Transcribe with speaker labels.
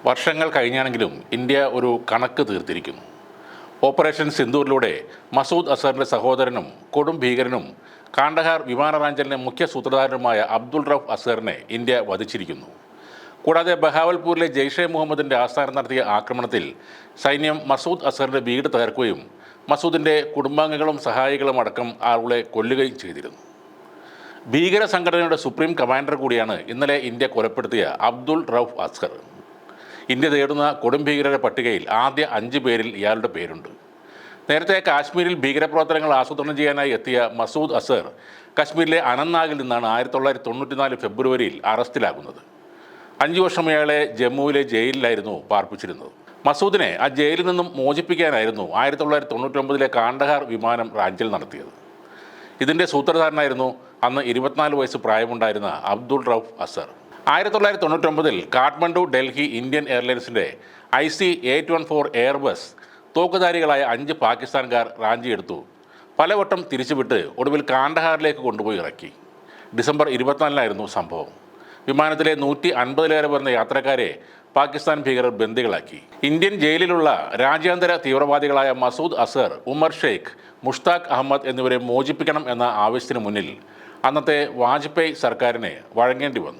Speaker 1: വർഷങ്ങൾ കഴിഞ്ഞാണെങ്കിലും ഇന്ത്യ ഒരു കണക്ക് തീർത്തിരിക്കുന്നു. ഓപ്പറേഷൻ സിന്ദൂറിലൂടെ മസൂദ് അസറിൻ്റെ സഹോദരനും കൊടും ഭീകരനും കാണ്ഡഹാർ വിമാനറാഞ്ചലിൻ്റെ മുഖ്യ സൂത്രധാരനുമായ അബ്ദുൾ റൌഫ് അസറിനെ ഇന്ത്യ വധിച്ചിരിക്കുന്നു. കൂടാതെ ബഹാവൽപൂരിലെ ജെയ്ഷെ മുഹമ്മദിൻ്റെ ആസ്ഥാനം നടത്തിയ ആക്രമണത്തിൽ സൈന്യം മസൂദ് അസറിൻ്റെ വീട് തകർക്കുകയും മസൂദിൻ്റെ കുടുംബാംഗങ്ങളും സഹായികളും അടക്കം ആളുകളെ കൊല്ലുകയും ചെയ്തിരുന്നു. ഭീകര സംഘടനയുടെ സുപ്രീം കമാൻഡർ കൂടിയാണ് ഇന്നലെ ഇന്ത്യ കൊലപ്പെടുത്തിയ അബ്ദുൾ റൌഫ് അസർ. ഇന്ത്യ തേടുന്ന കൊടും ഭീകരരുടെ പട്ടികയിൽ ആദ്യ 5 പേരിൽ ഇയാളുടെ പേരുണ്ട്. നേരത്തെ കാശ്മീരിൽ ഭീകരപ്രവർത്തനങ്ങൾ ആസൂത്രണം ചെയ്യാനായി എത്തിയ മസൂദ് അസർ കാശ്മീരിലെ അനന്ത്നാഗിൽ നിന്നാണ് 1994 ഫെബ്രുവരിയിൽ അറസ്റ്റിലാകുന്നത്. 5 വർഷം ഇയാളെ ജമ്മുവിലെ ജയിലിലായിരുന്നു പാർപ്പിച്ചിരുന്നത്. മസൂദിനെ ആ ജയിലിൽ നിന്നും മോചിപ്പിക്കാനായിരുന്നു 1999 കാണ്ഡഹാർ വിമാനം റാഞ്ചൽ നടത്തിയത്. ഇതിൻ്റെ സൂത്രധാരനായിരുന്നു അന്ന് 24 വയസ്സ് പ്രായമുണ്ടായിരുന്ന അബ്ദുൾ റൌഫ് അസർ. 1999 കാഠ്മണ്ഡു ഡൽഹി ഇന്ത്യൻ എയർലൈൻസിൻ്റെ IC-814 എയർബസ് തോക്കുധാരികളായ 5 പാകിസ്ഥാൻകാർ റാഞ്ചിയെടുത്തു. പലവട്ടം തിരിച്ചുവിട്ട് ഒടുവിൽ കാണ്ഡഹാറിലേക്ക് കൊണ്ടുപോയി ഇറക്കി. ഡിസംബർ 24-നായിരുന്നു സംഭവം. വിമാനത്തിലെ 150-ലേറെ വരുന്ന യാത്രക്കാരെ പാകിസ്ഥാൻ ഭീകരർ ബന്ദികളാക്കി. ഇന്ത്യൻ ജയിലിലുള്ള രാജ്യാന്തര തീവ്രവാദികളായ മസൂദ് അസർ, ഉമർ ഷെയ്ഖ്, മുഷ്താഖ് അഹമ്മദ് എന്നിവരെ മോചിപ്പിക്കണം എന്ന ആവശ്യത്തിന് മുന്നിൽ അന്നത്തെ വാജ്പേയി സർക്കാരിനെ വഴങ്ങേണ്ടി വന്നു.